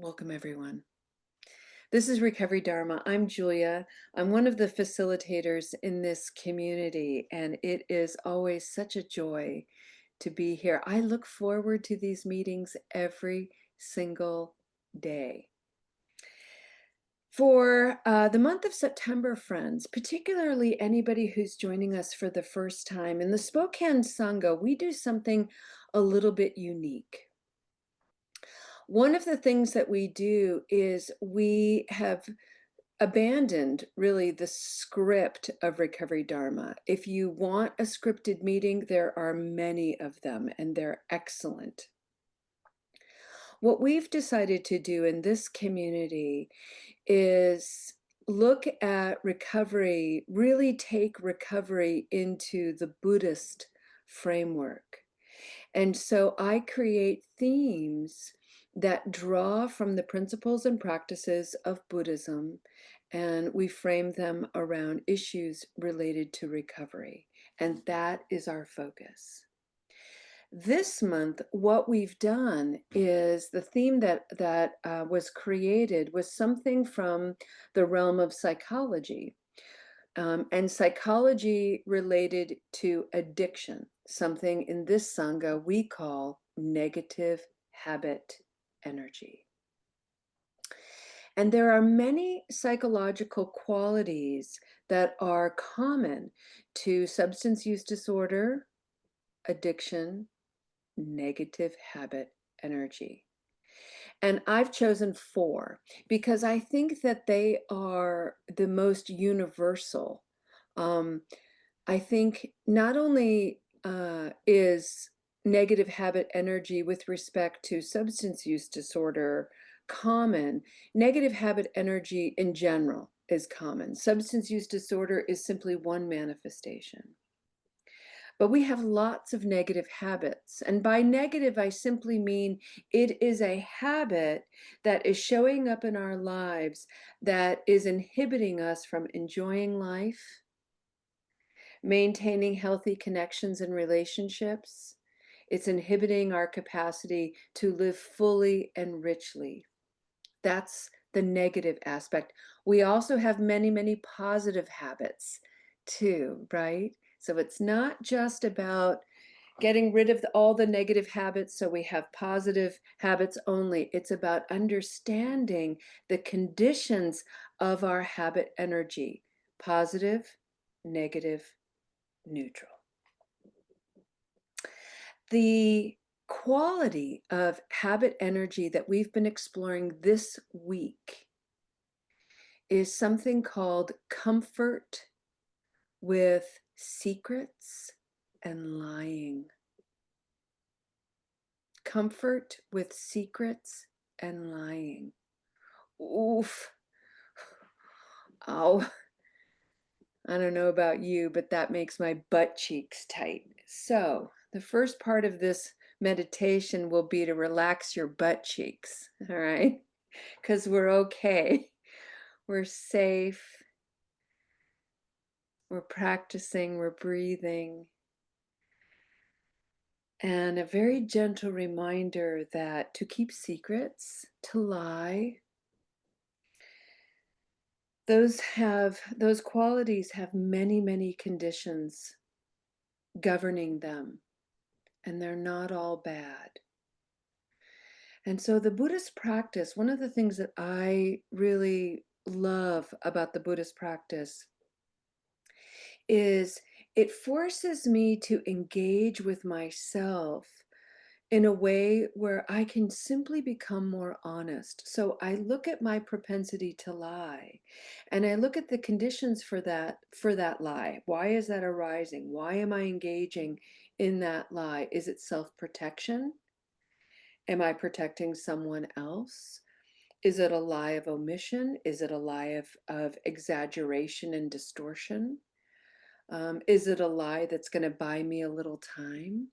Welcome, everyone. This is Recovery Dharma. I'm Julia. I'm one of the facilitators in this community, and it is always such a joy to be here. I look forward to these meetings every single day. For the month of September, friends, particularly anybody who's joining us for the first time, in the Spokane Sangha, we do something a little bit unique. One of the things that we do is we have abandoned really the script of Recovery Dharma. If you want a scripted meeting, there are many of them and they're excellent. What we've decided to do in this community is look at recovery, really take recovery into the Buddhist framework. And so I create themes that draw from the principles and practices of Buddhism, and we frame them around issues related to recovery. And that is our focus. This month, what we've done is the theme that was created was something from the realm of psychology, and psychology related to addiction, something in this Sangha we call negative habit energy. And there are many psychological qualities that are common to substance use disorder, addiction, negative habit energy. And I've chosen 4 because I think that they are the most universal. Um, I think not only is negative habit energy with respect to substance use disorder common, negative habit energy in general is common. Substance use disorder is simply one manifestation. But we have lots of negative habits. And by negative, I simply mean it is a habit that is showing up in our lives that is inhibiting us from enjoying life, maintaining healthy connections and relationships. It's inhibiting our capacity to live fully and richly. That's the negative aspect. We also have many, many positive habits too, right? So it's not just about getting rid of all the negative habits so we have positive habits only. It's about understanding the conditions of our habit energy: positive, negative, neutral. The quality of habit energy that we've been exploring this week is something called comfort with secrets and lying. Comfort with secrets and lying. Oof. Oh, I don't know about you, but that makes my butt cheeks tight. So, the first part of this meditation will be to relax your butt cheeks, all right? Because we're okay. We're safe. We're practicing, we're breathing. And a very gentle reminder that to keep secrets, to lie, those qualities have many, many conditions governing them, and they're not all bad. And so the Buddhist practice, one of the things that I really love about the Buddhist practice is it forces me to engage with myself in a way where I can simply become more honest. So I look at my propensity to lie, and I look at the conditions for that lie. Why is that arising? Why am I engaging in that lie? Is it self-protection? Am I protecting someone else? Is it a lie of omission? Is it a lie of exaggeration and distortion? Is it a lie that's going to buy me a little time?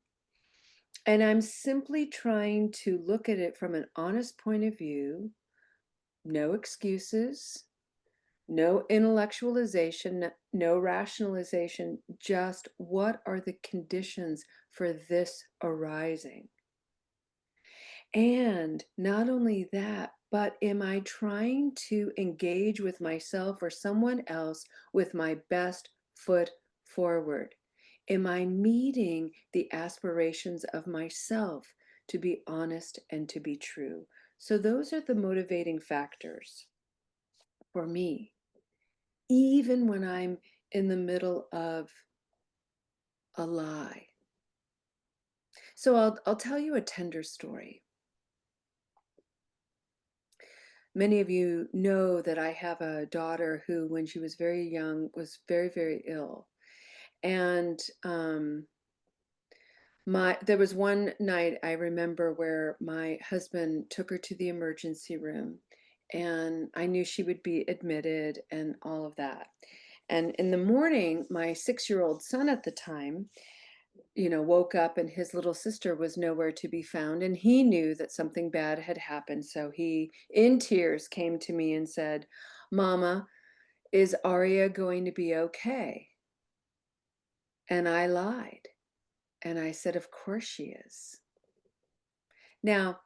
And I'm simply trying to look at it from an honest point of view, no excuses, no intellectualization, no rationalization, just what are the conditions for this arising? And not only that, but am I trying to engage with myself or someone else with my best foot forward? Am I meeting the aspirations of myself to be honest and to be true? So, those are the motivating factors for me, even when I'm in the middle of a lie. So, I'll tell you a tender story. Many of you know that I have a daughter who, when she was very young, was very, very ill. And there was one night I remember where my husband took her to the emergency room, and I knew she would be admitted and all of that. And in the morning, my 6-year-old son at the time, woke up and his little sister was nowhere to be found. And he knew that something bad had happened. So he, in tears, came to me and said, "Mama, is Aria going to be okay?" And I lied. And I said, "Of course she is." Now,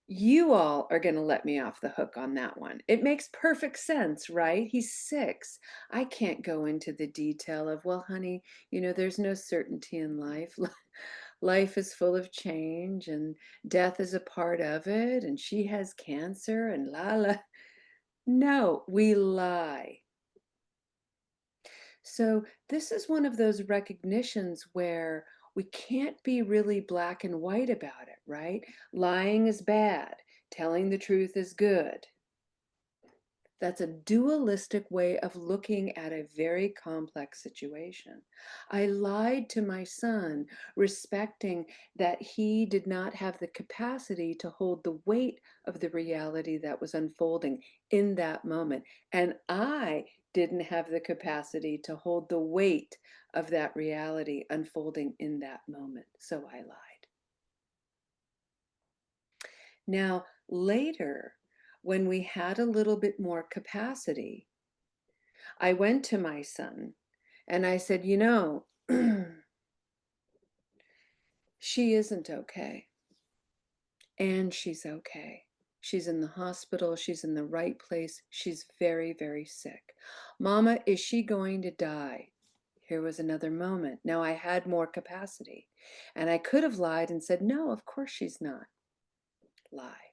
you all are going to let me off the hook on that one. It makes perfect sense, right? He's 6. I can't go into the detail of, well, honey, there's no certainty in life. Life is full of change and death is a part of it, and she has cancer and la la. No, we lie. So, this is one of those recognitions where we can't be really black and white about it, right? Lying is bad, telling the truth is good. That's a dualistic way of looking at a very complex situation. I lied to my son, respecting that he did not have the capacity to hold the weight of the reality that was unfolding in that moment. And I didn't have the capacity to hold the weight of that reality unfolding in that moment. So I lied. Now, later, when we had a little bit more capacity, I went to my son and I said, she isn't okay. And she's okay. She's in the hospital. She's in the right place. She's very, very sick. Mama, is she going to die? Here was another moment. Now I had more capacity. And I could have lied and said, no, of course she's not. Lie.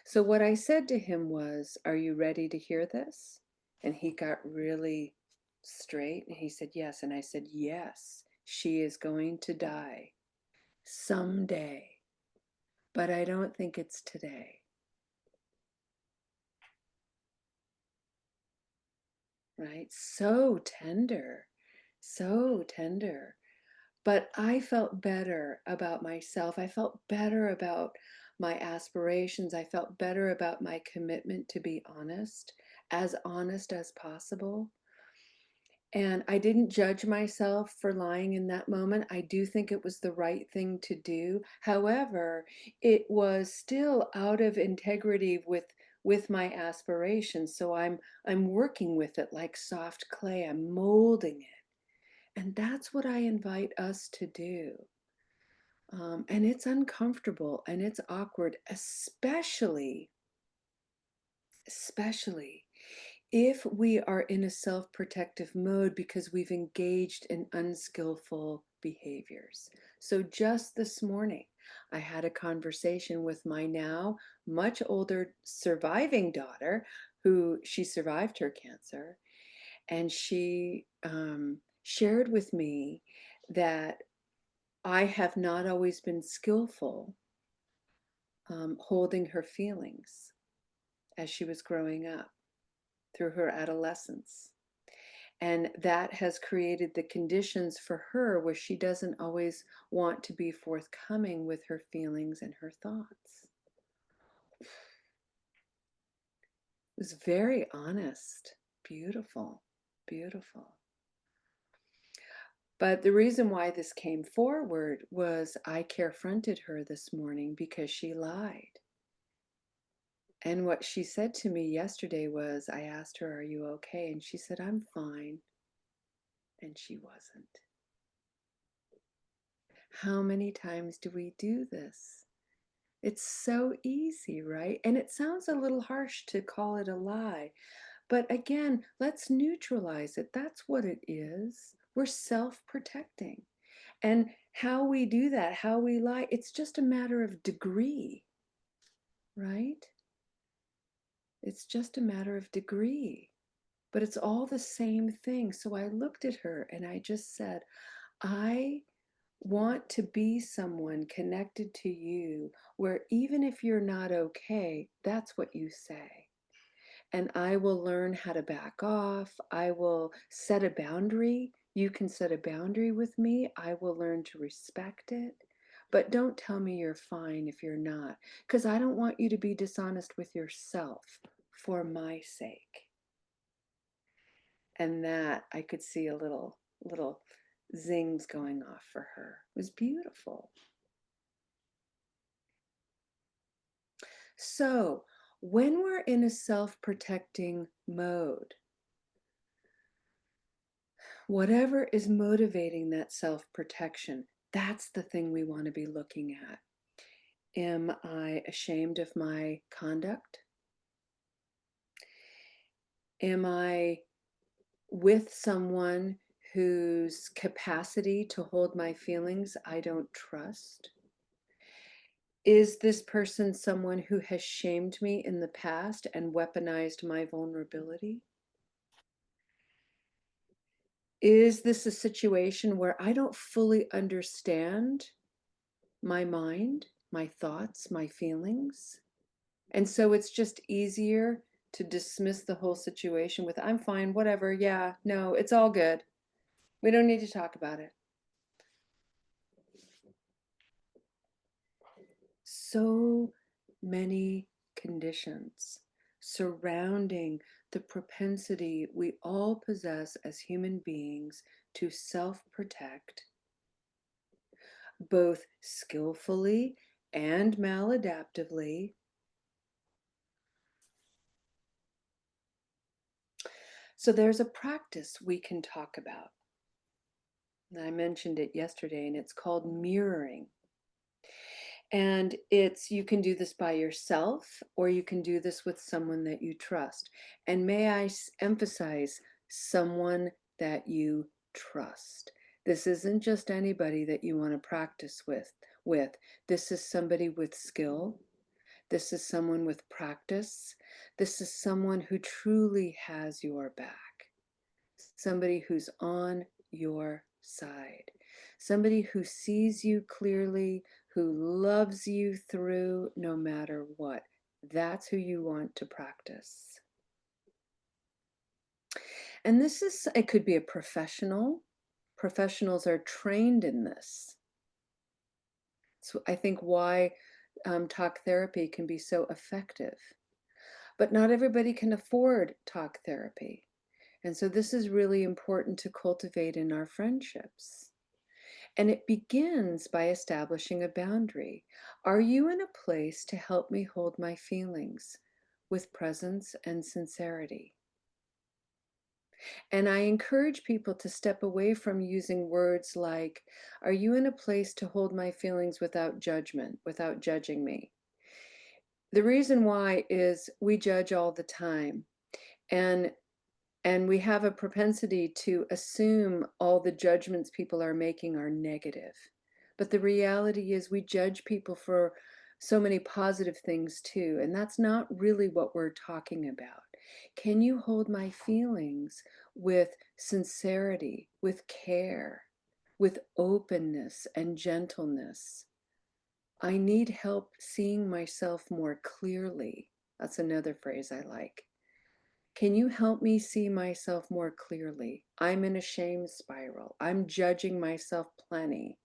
So what I said to him was, are you ready to hear this? And he got really straight and he said, yes. And I said, yes, she is going to die someday, but I don't think it's today. Right? So tender, so tender. But I felt better about myself. I felt better about my aspirations. I felt better about my commitment to be honest as possible. And I didn't judge myself for lying in that moment. I do think it was the right thing to do. However, it was still out of integrity with my aspirations. So I'm working with it like soft clay. I'm molding it. And that's what I invite us to do. And it's uncomfortable and it's awkward, especially if we are in a self-protective mode because we've engaged in unskillful behaviors. So just this morning, I had a conversation with my now much older surviving daughter who she survived her cancer. And she shared with me that I have not always been skillful holding her feelings as she was growing up through her adolescence. And that has created the conditions for her where she doesn't always want to be forthcoming with her feelings and her thoughts. It was very honest, beautiful, beautiful. But the reason why this came forward was I confronted her this morning because she lied. And what she said to me yesterday was, I asked her, are you okay? And she said, I'm fine. And she wasn't. How many times do we do this? It's so easy, right? And it sounds a little harsh to call it a lie. But again, let's neutralize it. That's what it is. We're self protecting. And how we do that, how we lie, it's just a matter of degree, right? It's just a matter of degree, but it's all the same thing. So I looked at her and I just said, I want to be someone connected to you where even if you're not okay, that's what you say. And I will learn how to back off. I will set a boundary. You can set a boundary with me. I will learn to respect it. But don't tell me you're fine if you're not, because I don't want you to be dishonest with yourself for my sake. And that I could see a little zings going off for her. It was beautiful. So, when we're in a self protecting mode, whatever is motivating that self protection, that's the thing we want to be looking at. Am I ashamed of my conduct? Am I with someone whose capacity to hold my feelings I don't trust? Is this person someone who has shamed me in the past and weaponized my vulnerability? Is this a situation where I don't fully understand my mind, my thoughts, my feelings? And so it's just easier to dismiss the whole situation with, I'm fine, whatever, yeah, no, it's all good. We don't need to talk about it. So many conditions surrounding the propensity we all possess as human beings to self protect, both skillfully and maladaptively. So there's a practice we can talk about. I mentioned it yesterday, and it's called mirroring. And it's, you can do this by yourself or you can do this with someone that you trust. And may I emphasize, someone that you trust. This isn't just anybody that you want to practice with. This is somebody with skill. This is someone with practice. This is someone who truly has your back. Somebody who's on your side. Somebody who sees you clearly, who loves you through no matter what. That's who you want to practice. And this is, it could be a professional. Professionals are trained in this. So I think why talk therapy can be so effective. But not everybody can afford talk therapy. And so this is really important to cultivate in our friendships. And it begins by establishing a boundary. Are you in a place to help me hold my feelings with presence and sincerity? And I encourage people to step away from using words like, are you in a place to hold my feelings without judgment, without judging me? The reason why is we judge all the time. And we have a propensity to assume all the judgments people are making are negative. But the reality is we judge people for so many positive things too. And that's not really what we're talking about. Can you hold my feelings with sincerity, with care, with openness and gentleness? I need help seeing myself more clearly. That's another phrase I like. Can you help me see myself more clearly? I'm in a shame spiral. I'm judging myself plenty.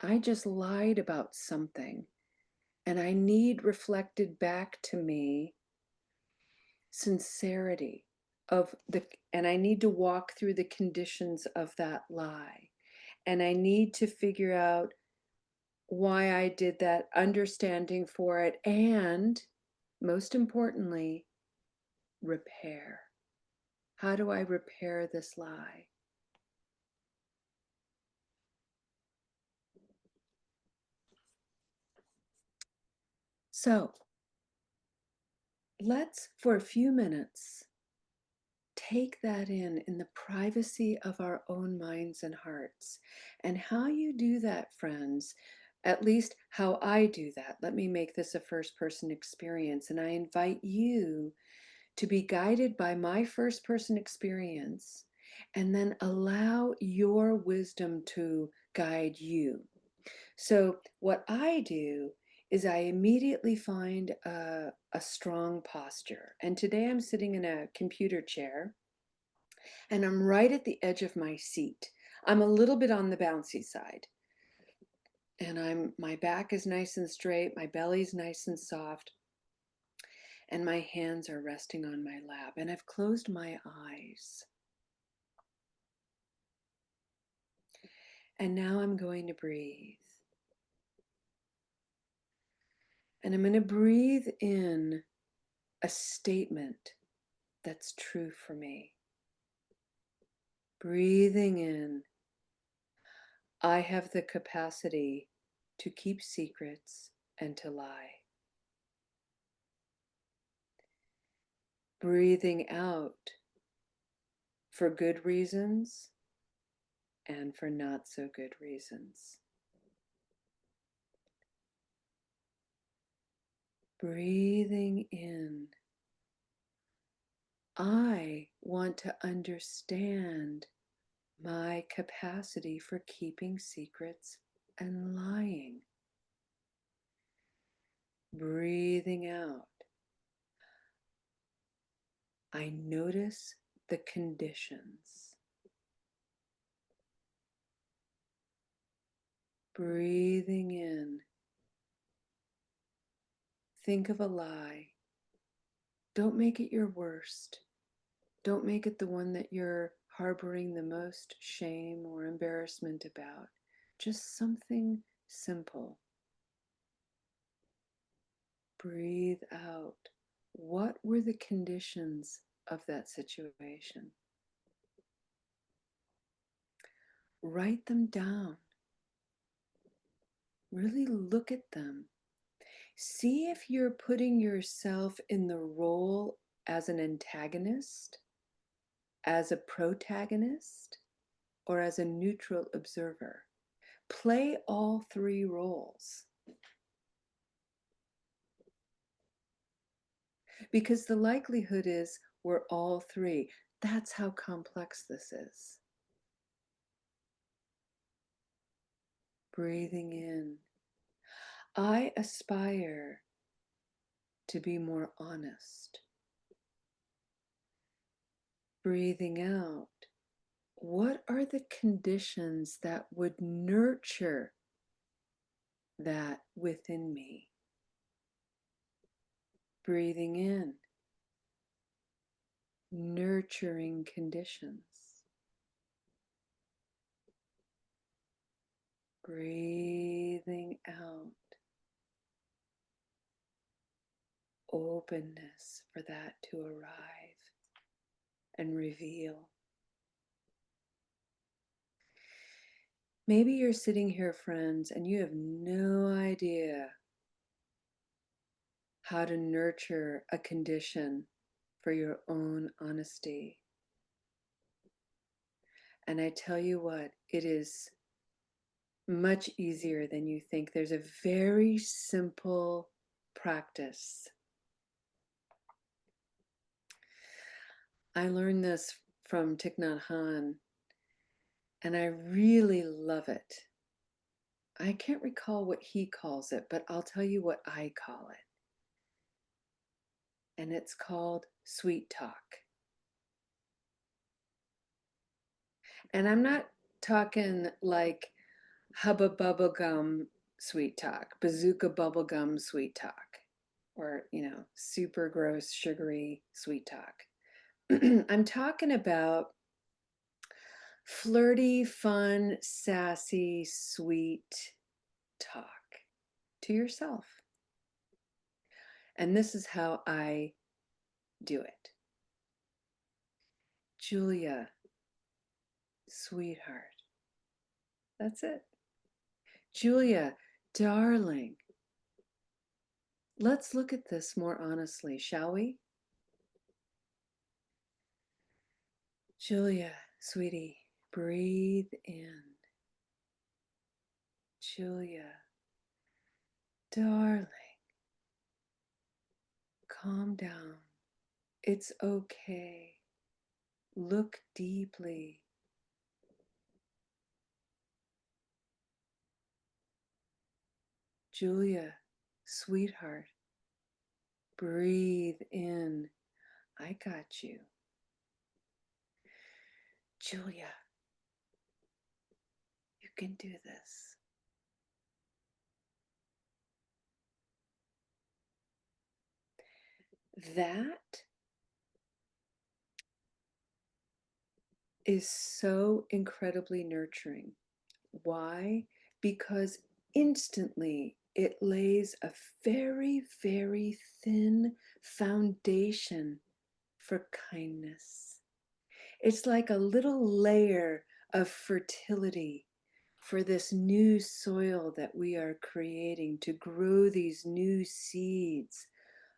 I just lied about something, and I need reflected back to me sincerity of the, and I need to walk through the conditions of that lie. And I need to figure out why I did that, understanding for it, and most importantly, repair. How do I repair this lie? So let's, for a few minutes, take that in the privacy of our own minds and hearts. And how you do that, friends, at least how I do that. Let me make this a first person experience. And I invite you to be guided by my first person experience and then allow your wisdom to guide you. So, what I do is I immediately find a strong posture. And today I'm sitting in a computer chair and I'm right at the edge of my seat. I'm a little bit on the bouncy side. And my back is nice and straight, my belly's nice and soft, and my hands are resting on my lap. And I've closed my eyes. And now I'm going to breathe. And I'm going to breathe in a statement that's true for me. Breathing in, I have the capacity to keep secrets and to lie. Breathing out, for good reasons and for not so good reasons. Breathing in, I want to understand my capacity for keeping secrets and lying. Breathing out, I notice the conditions. Breathing in, think of a lie. Don't make it your worst. Don't make it the one that you're harboring the most shame or embarrassment about. Just something simple. Breathe out. What were the conditions of that situation? Write them down. Really look at them. See if you're putting yourself in the role as an antagonist, as a protagonist, or as a neutral observer. Play all three roles. Because the likelihood is we're all three. That's how complex this is. Breathing in. I aspire to be more honest. Breathing out. What are the conditions that would nurture that within me? Breathing in. Nurturing conditions. Breathing out. Openness for that to arrive and reveal. Maybe you're sitting here, friends, and you have no idea how to nurture a condition for your own honesty. And I tell you what, it is much easier than you think. There's a very simple practice. I learned this from Thich Nhat Hanh, and I really love it. I can't recall what he calls it, but I'll tell you what I call it. And it's called sweet talk. And I'm not talking like Hubba Bubblegum sweet talk, Bazooka Bubblegum sweet talk, or, super gross, sugary sweet talk. I'm talking about flirty, fun, sassy, sweet talk to yourself. And this is how I do it. Julia, sweetheart. That's it. Julia, darling. Let's look at this more honestly, shall we? Julia, sweetie, breathe in. Julia, darling, calm down. It's okay. Look deeply. Julia, sweetheart, breathe in. I got you. Julia, you can do this. That is so incredibly nurturing. Why? Because instantly it lays a very, very thin foundation for kindness. It's like a little layer of fertility for this new soil that we are creating to grow these new seeds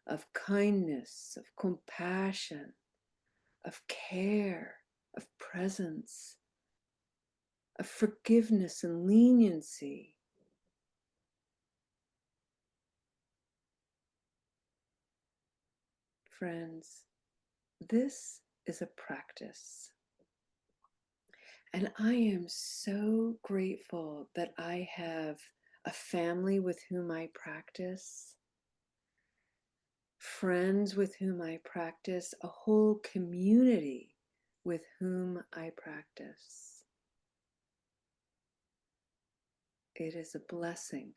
of kindness, of compassion, of care, of presence, of forgiveness and leniency. Friends, this is a practice. And I am so grateful that I have a family with whom I practice, friends with whom I practice, a whole community with whom I practice. It is a blessing.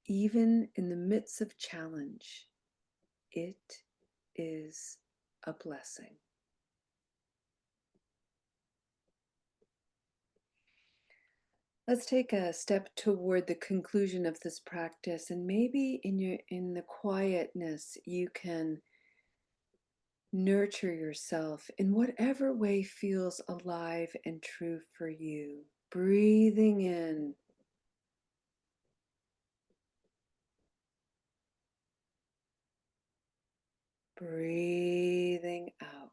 Even in the midst of challenge, it is a blessing. Let's take a step toward the conclusion of this practice, and maybe in the quietness you can nurture yourself in whatever way feels alive and true for you. Breathing in, breathing out.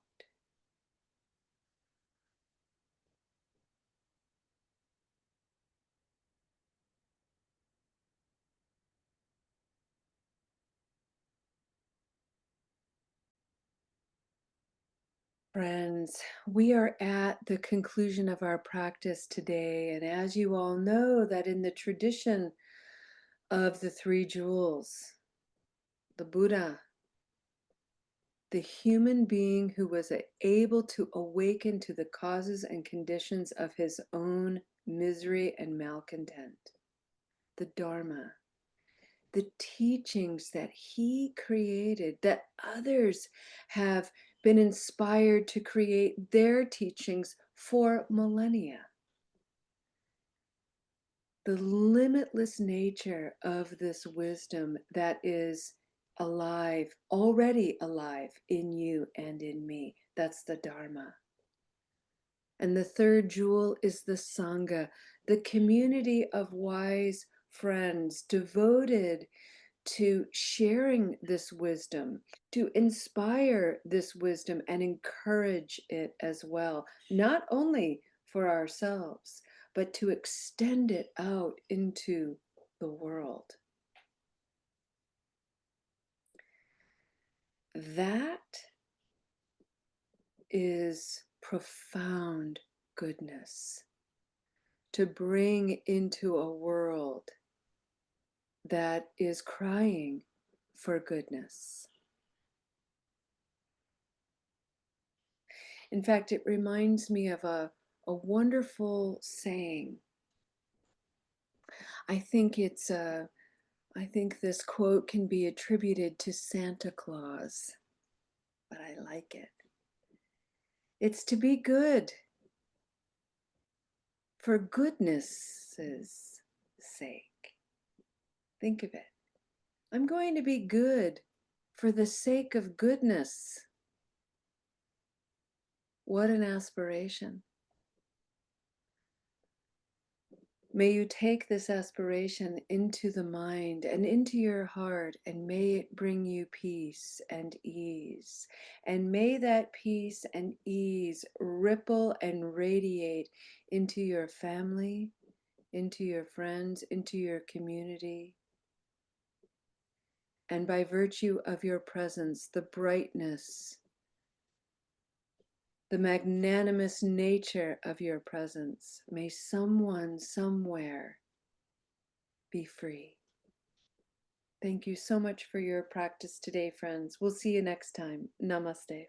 Friends, we are at the conclusion of our practice today, and as you all know, that in the tradition of the three jewels, the Buddha, the human being who was able to awaken to the causes and conditions of his own misery and malcontent, the Dharma, the teachings that he created, that others have been inspired to create their teachings for millennia. The limitless nature of this wisdom that is alive, already alive in you and in me. That's the Dharma. And the third jewel is the Sangha, the community of wise friends devoted to sharing this wisdom, to inspire this wisdom and encourage it as well, not only for ourselves, but to extend it out into the world. That is profound goodness to bring into a world that is crying for goodness. In fact, it reminds me of a wonderful saying. I think I think this quote can be attributed to Santa Claus, but I like it. It's to be good for goodness' sake. Think of it. I'm going to be good for the sake of goodness. What an aspiration. May you take this aspiration into the mind and into your heart, and may it bring you peace and ease. And may that peace and ease ripple and radiate into your family, into your friends, into your community. And by virtue of your presence, the brightness, the magnanimous nature of your presence, may someone somewhere be free. Thank you so much for your practice today, friends. We'll see you next time. Namaste.